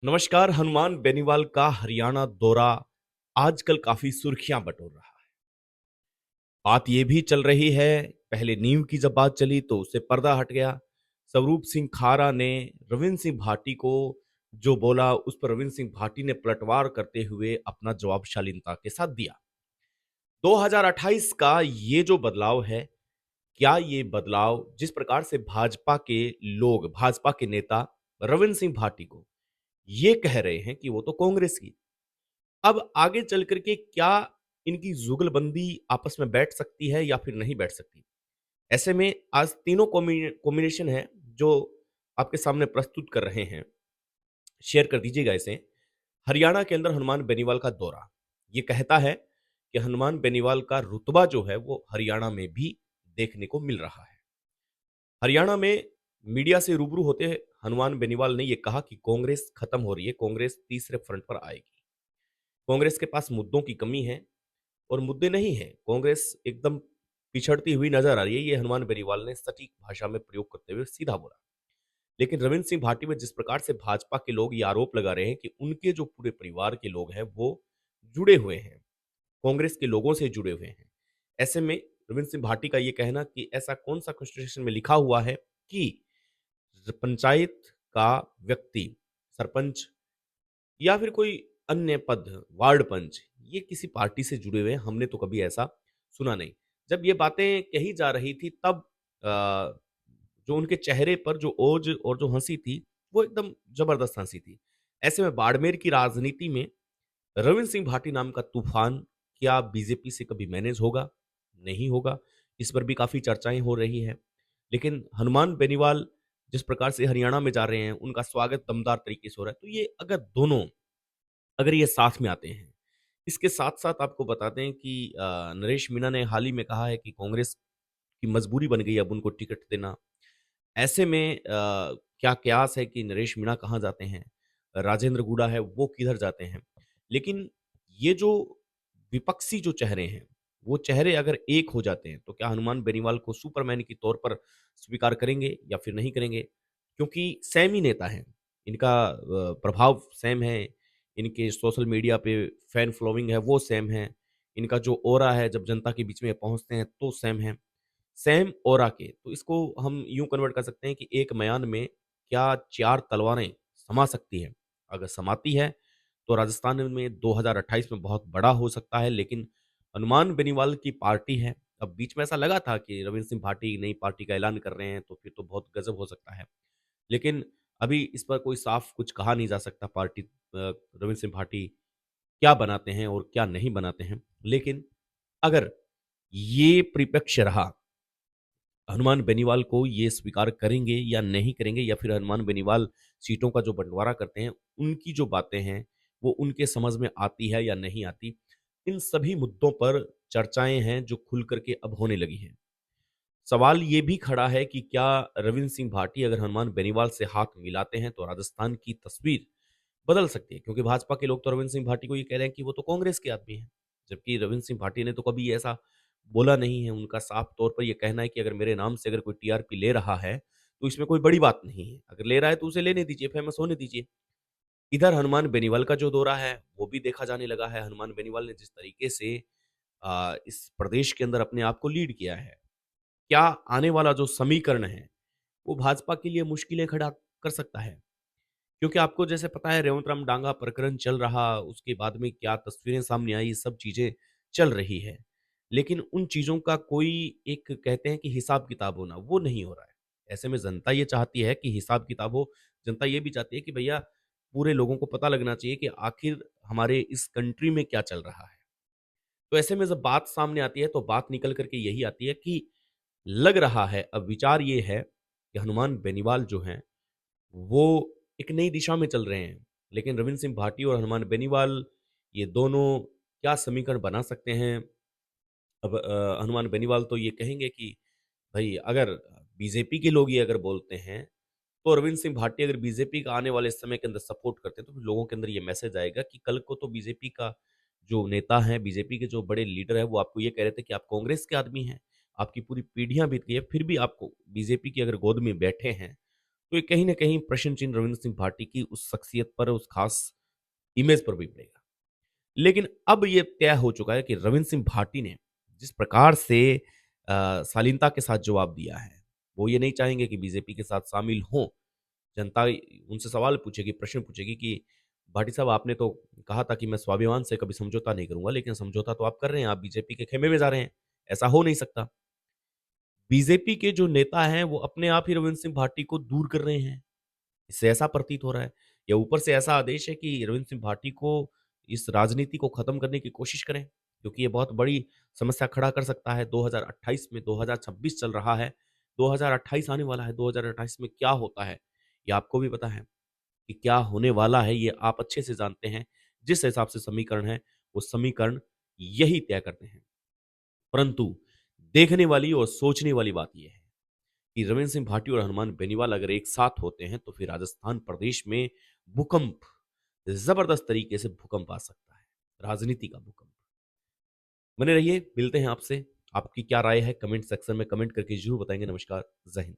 नमस्कार। हनुमान बेनीवाल का हरियाणा दौरा आजकल काफी सुर्खियां बटोर रहा है। बात ये भी चल रही है, पहले नींव की जब बात चली तो उससे पर्दा हट गया। स्वरूप सिंह खारा ने रविंद्र सिंह भाटी को जो बोला, उस पर रविंद्र सिंह भाटी ने पलटवार करते हुए अपना जवाब शालीनता के साथ दिया। 2028 का ये जो बदलाव है, क्या ये बदलाव जिस प्रकार से भाजपा के लोग, भाजपा के नेता रविंद्र सिंह भाटी को ये कह रहे हैं कि वो तो कांग्रेस की, अब आगे चल कर के क्या इनकी जुगलबंदी आपस में बैठ सकती है या फिर नहीं बैठ सकती? ऐसे में आज तीनों कॉम्बिनेशन है जो आपके सामने प्रस्तुत कर रहे हैं। शेयर कर दीजिएगा इसे। हरियाणा के अंदर हनुमान बेनीवाल का दौरा। ये कहता है कि हनुमान बेनीवाल का रुतबा जो है वो हरियाणा में भी देखने को मिल रहा है। हरियाणा में मीडिया से रूबरू होते हनुमान बेनीवाल ने यह कहा कि कांग्रेस खत्म हो रही है, कांग्रेस तीसरे फ्रंट पर आएगी। कांग्रेस के पास मुद्दों की कमी है और मुद्दे नहीं है। कांग्रेस एकदम पिछड़ती हुई नजर आ रही है। ये हनुमान बेनीवाल ने सटीक भाषा में प्रयोग करते हुए सीधा बोला। लेकिन रविंद्र सिंह भाटी में जिस प्रकार से भाजपा के लोग ये आरोप लगा रहे हैं कि उनके जो पूरे परिवार के लोग हैं वो जुड़े हुए हैं, कांग्रेस के लोगों से जुड़े हुए हैं। ऐसे में रविंद्र सिंह भाटी का ये कहना कि ऐसा कौन सा कॉन्स्टिट्यूशन में लिखा हुआ है कि पंचायत का व्यक्ति, सरपंच या फिर कोई अन्य पद, वार्ड पंच, ये किसी पार्टी से जुड़े हुए हैं, हमने तो कभी ऐसा सुना नहीं। जब ये बातें कही जा रही थी तब जो उनके चेहरे पर जो ओज और जो हंसी थी, वो एकदम जबरदस्त हंसी थी। ऐसे में बाड़मेर की राजनीति में रविंद्र सिंह भाटी नाम का तूफान क्या बीजेपी से कभी मैनेज होगा? नहीं होगा। इस पर भी काफी चर्चाएं हो रही हैं। लेकिन हनुमान बेनीवाल जिस प्रकार से हरियाणा में जा रहे हैं, उनका स्वागत दमदार तरीके से हो रहा है। तो ये अगर दोनों, अगर ये साथ में आते हैं, इसके साथ-साथ आपको बता दें कि नरेश मीणा ने हाल ही में कहा है कि कांग्रेस की मजबूरी बन गई अब उनको टिकट देना। ऐसे में क्या कयास है कि नरेश मीणा कहाँ जाते हैं? राजेंद्र गुड़ा है, वो किधर जाते हैं? लेकिन ये जो विपक्षी जो चेहरे हैं, वो चेहरे अगर एक हो जाते हैं, तो क्या हनुमान बेनीवाल को सुपरमैन के तौर पर स्वीकार करेंगे या फिर नहीं करेंगे? क्योंकि सेम ही नेता हैं, इनका प्रभाव सेम है, इनके सोशल मीडिया पे फैन फॉलोइंग है वो सेम है, इनका जो ऑरा है जब जनता के बीच में पहुँचते हैं तो सेम है। सेम ऑरा के, तो इसको हम यूँ कन्वर्ट कर सकते हैं कि एक म्यान में क्या 4 तलवारें समा सकती हैं? अगर समाती है, तो राजस्थान में 2028 में बहुत बड़ा हो सकता है, लेकिन हनुमान बेनीवाल की पार्टी है। अब बीच में ऐसा लगा था कि रविंद्र सिंह भाटी नई पार्टी का ऐलान कर रहे हैं, तो फिर तो बहुत गज़ब हो सकता है। लेकिन अभी इस पर कोई साफ कुछ कहा नहीं जा सकता। रविंद्र सिंह भाटी क्या बनाते हैं और क्या नहीं बनाते हैं। लेकिन अगर ये परिप्रेक्ष्य रहा, हनुमान बेनीवाल को ये स्वीकार करेंगे या नहीं करेंगे, या फिर हनुमान बेनीवाल सीटों का जो बंटवारा करते हैं, उनकी जो बातें हैं, वो उनके समझ में आती है या नहीं आती। इन सभी मुद्दों पर चर्चाएँ हैं जो खुल कर के अब होने लगी हैं। सवाल ये भी खड़ा है कि क्या रविंद्र सिंह भाटी अगर हनुमान बेनीवाल से हाथ मिलाते हैं तो राजस्थान की तस्वीर बदल सकती है, क्योंकि भाजपा के लोग तो रविंद्र सिंह भाटी को ये कह रहे हैं कि वो तो कांग्रेस के आदमी हैं। जबकि रविंद्र सिंह भाटी ने तो कभी ऐसा बोला नहीं है। उनका साफ तौर पर ये कहना है कि अगर मेरे नाम से अगर कोई टीआरपी ले रहा है, तो इसमें कोई बड़ी बात नहीं है। अगर ले रहा है तो उसे लेने दीजिए, फेमस होने दीजिए। इधर हनुमान बेनीवाल का जो दौरा है, वो भी देखा जाने लगा है। हनुमान बेनीवाल ने जिस तरीके से इस प्रदेश के अंदर अपने आप को लीड किया है, क्या आने वाला जो समीकरण है, वो भाजपा के लिए मुश्किलें खड़ा कर सकता है? क्योंकि आपको जैसे पता है रेवंत राम डांगा प्रकरण चल रहा, उसके बाद में क्या तस्वीरें सामने आई, सब चीज़ें चल रही है। लेकिन उन चीज़ों का कोई एक कहते हैं कि हिसाब-किताब होना, वो नहीं हो रहा है। ऐसे में जनता ये चाहती है कि हिसाब-किताब हो। जनता ये भी चाहती है कि भैया पूरे लोगों को पता लगना चाहिए कि आखिर हमारे इस कंट्री में क्या चल रहा है। तो ऐसे में जब बात सामने आती है, तो बात निकल कर के यही आती है कि लग रहा है, अब विचार ये है कि हनुमान बेनीवाल जो हैं, वो एक नई दिशा में चल रहे हैं। लेकिन रविंद्र सिंह भाटी और हनुमान बेनीवाल, ये दोनों क्या समीकरण बना सकते हैं? अब हनुमान बेनीवाल तो ये कहेंगे कि भई अगर बीजेपी के लोग ये अगर बोलते हैं, तो अरविंद सिंह भाटी अगर बीजेपी का आने वाले समय के अंदर सपोर्ट करते हैं, तो फिर लोगों के अंदर ये मैसेज आएगा कि कल को तो बीजेपी का जो नेता है, बीजेपी के जो बड़े लीडर हैं, वो आपको ये कह रहे थे कि आप कांग्रेस के आदमी हैं, आपकी पूरी पीढ़ियाँ बीत गई है, फिर भी आपको बीजेपी की अगर गोद में बैठे हैं, तो ये कहीं न कहीं प्रश्न चिन्ह रविंद्र सिंह भाटी की उस शख्सियत पर, उस खास इमेज पर भी पड़ेगा। लेकिन अब ये तय हो चुका है कि रविंद्र सिंह भाटी ने जिस प्रकार से शालीनता के साथ जवाब दिया है, वो ये नहीं चाहेंगे कि बीजेपी के साथ शामिल हों। जनता उनसे सवाल पूछेगी, प्रश्न पूछेगी कि भाटी साहब, आपने तो कहा था कि मैं स्वाभिमान से कभी समझौता नहीं करूँगा, लेकिन समझौता तो आप कर रहे हैं, आप बीजेपी के खेमे में जा रहे हैं। ऐसा हो नहीं सकता। बीजेपी के जो नेता हैं, वो अपने आप ही रविंद्र सिंह भाटी को दूर कर रहे हैं। इससे ऐसा प्रतीत हो रहा है, या ऊपर से ऐसा आदेश है कि रविंद्र सिंह भाटी को इस राजनीति को खत्म करने की कोशिश करें, क्योंकि ये बहुत बड़ी समस्या खड़ा कर सकता है। 2028 में 2026 चल रहा है, 2028 आने वाला है, 2028 में क्या होता है, ये आपको भी पता है कि क्या होने वाला है, ये आप अच्छे से जानते हैं। जिस हिसाब से समीकरण है, वो समीकरण यही तय करते हैं। परंतु देखने वाली और सोचने वाली बात ये है कि रविंद्र सिंह भाटी और हनुमान बेनीवाल अगर एक साथ होते हैं तो फिर राजस्थान प्रदेश में भूकंप, जबरदस्त तरीके से भूकंप आ सकता है, राजनीति का भूकंप। बने रहिए, मिलते हैं आपसे। आपकी क्या राय है कमेंट सेक्शन में कमेंट करके जरूर बताएंगे। नमस्कार, जय हिंद।